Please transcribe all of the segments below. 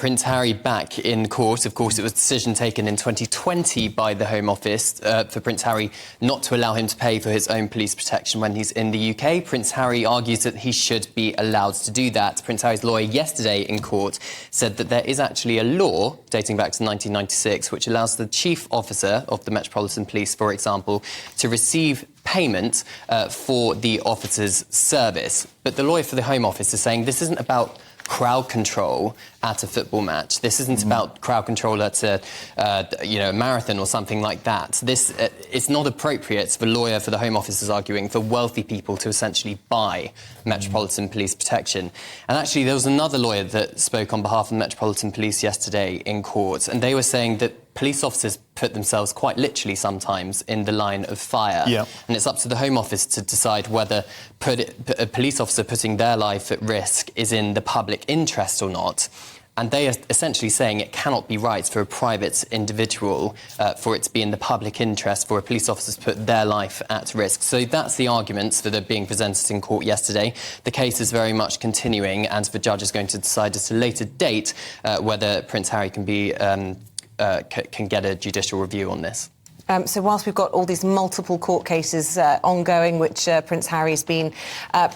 Prince Harry back in court. Of course, it was a decision taken in 2020 by the Home Office for Prince Harry not to allow him to pay for his own police protection when he's in the UK. Prince Harry argues that he should be allowed to do that. Prince Harry's lawyer yesterday in court said that there is actually a law dating back to 1996 which allows the chief officer of the Metropolitan Police, for example, to receive payment for the officer's service. But the lawyer for the Home Office is saying this isn't about crowd control at a football match. This isn't about crowd control at a marathon or something like that. This it's not appropriate. The lawyer for the Home Office is arguing for wealthy people to essentially buy Metropolitan Police protection. And actually, there was another lawyer that spoke on behalf of the Metropolitan Police yesterday in court, and they were saying that police officers put themselves quite literally sometimes in the line of fire. Yeah. And it's up to the Home Office to decide whether a police officer putting their life at risk is in the public interest or not. And they are essentially saying it cannot be right for a private individual for it to be in the public interest for a police officer to put their life at risk. So that's the arguments that are being presented in court yesterday. The case is very much continuing, and the judge is going to decide at a later date whether Prince Harry can be can get a judicial review on this. So whilst we've got all these multiple court cases ongoing, which Prince Harry's been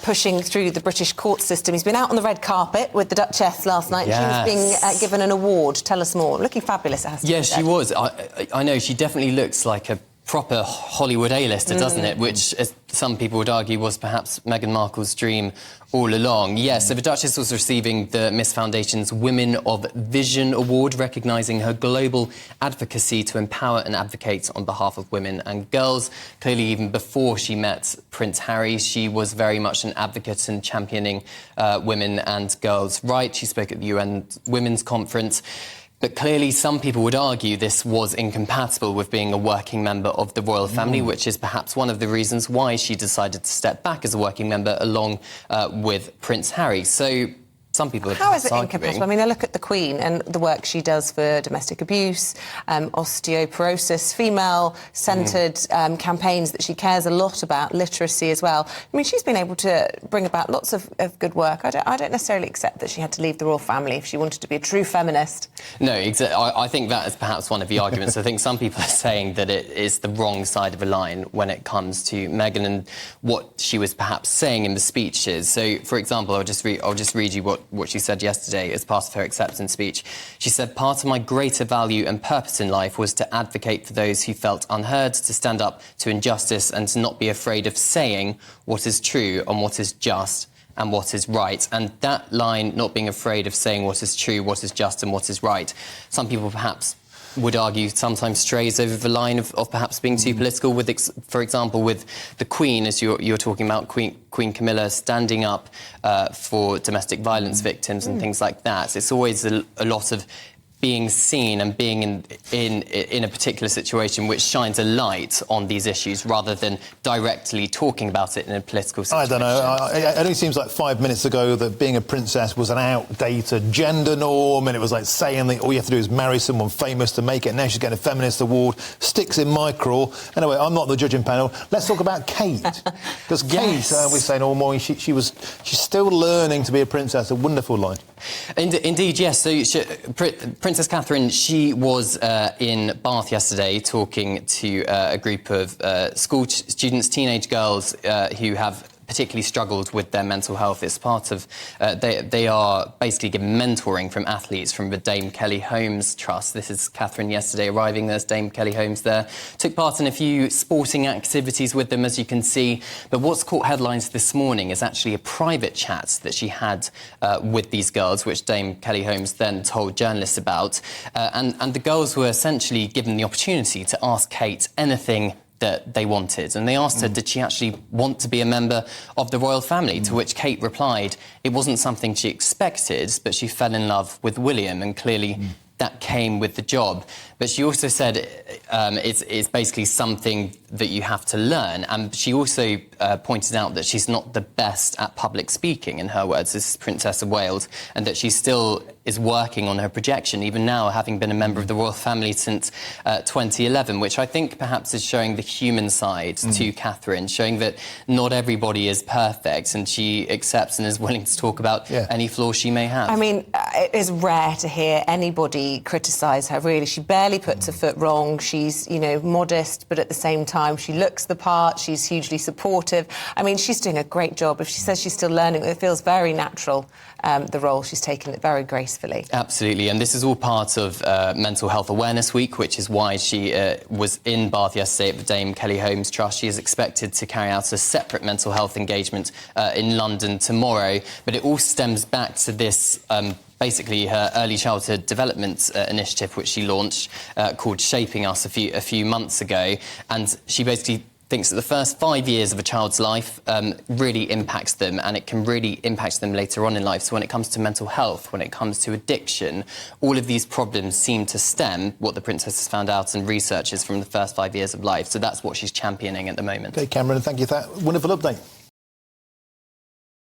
pushing through the British court system, he's been out on the red carpet with the Duchess last night. Yes. She was being given an award. Tell us more. Looking fabulous, it has to be said. She was. I know, she definitely looks like a proper Hollywood A-lister, doesn't it? Which, as some people would argue, was perhaps Meghan Markle's dream all along. Yes, so the Duchess was receiving the Miss Foundation's Women of Vision Award, recognising her global advocacy to empower and advocate on behalf of women and girls. Clearly, even before she met Prince Harry, she was very much an advocate in championing women and girls' rights. She spoke at the UN Women's Conference. But clearly, some people would argue this was incompatible with being a working member of the royal family, which is perhaps one of the reasons why she decided to step back as a working member along with Prince Harry. So some people are How is it incompatible? I mean, I look at the Queen and the work she does for domestic abuse, osteoporosis, female-centred campaigns that she cares a lot about, literacy as well. I mean, she's been able to bring about lots of good work. I don't necessarily accept that she had to leave the royal family if she wanted to be a true feminist. No, I think that is perhaps one of the arguments. I think some people are saying that it is the wrong side of the line when it comes to Meghan and what she was perhaps saying in the speeches. So, for example, I'll just read you what she said yesterday as part of her acceptance speech. She said, "Part of my greater value and purpose in life was to advocate for those who felt unheard, to stand up to injustice and to not be afraid of saying what is true and what is just and what is right." And that line, not being afraid of saying what is true, what is just and what is right, some people perhaps would argue sometimes strays over the line of perhaps being too political, with, for example, with the Queen, as you're talking about, Queen Camilla standing up for domestic violence victims and things like that. It's always a lot of being seen and being in a particular situation which shines a light on these issues rather than directly talking about it in a political situation. I don't know. It only seems like 5 minutes ago that being a princess was an outdated gender norm, and it was like saying that all you have to do is marry someone famous to make it. Now she's getting a feminist award. Sticks in my craw. Anyway, I'm not the judging panel. Let's talk about Kate. Because Kate, we're saying all morning, she's still learning to be a princess. A wonderful line. Indeed, yes. So Princess Catherine, she was in Bath yesterday talking to a group of school students, teenage girls who have particularly struggled with their mental health. It's part of... they are basically given mentoring from athletes from the Dame Kelly Holmes Trust. This is Catherine yesterday arriving. There's Dame Kelly Holmes there. Took part in a few sporting activities with them, as you can see. But what's caught headlines this morning is actually a private chat that she had with these girls, which Dame Kelly Holmes then told journalists about. And the girls were essentially given the opportunity to ask Kate anything that they wanted. And they asked her, did she actually want to be a member of the royal family? To which Kate replied, it wasn't something she expected, but she fell in love with William. And clearly, that came with the job. But she also said it's basically something that you have to learn. And she also pointed out that she's not the best at public speaking, in her words. This is Princess of Wales, and that she still is working on her projection, even now, having been a member of the royal family since 2011, which I think perhaps is showing the human side to Catherine, showing that not everybody is perfect, and she accepts and is willing to talk about any flaws she may have. I mean, it is rare to hear anybody criticise her, really. She barely puts her foot wrong. She's, you know, modest, but at the same time, she looks the part. She's hugely supportive. I mean, she's doing a great job. If she says she's still learning, it feels very natural, the role. She's taken it very gracefully. Absolutely, and this is all part of Mental Health Awareness Week, which is why she was in Bath yesterday at the Dame Kelly Holmes Trust. She is expected to carry out a separate mental health engagement in London tomorrow, but it all stems back to this basically her early childhood development initiative, which she launched, called Shaping Us a few months ago. And she basically thinks that the first 5 years of a child's life really impacts them, and it can really impact them later on in life. So when it comes to mental health, when it comes to addiction, all of these problems seem to stem, what the Princess has found out and researches, from the first 5 years of life. So that's what she's championing at the moment. OK, Cameron, thank you for that wonderful update.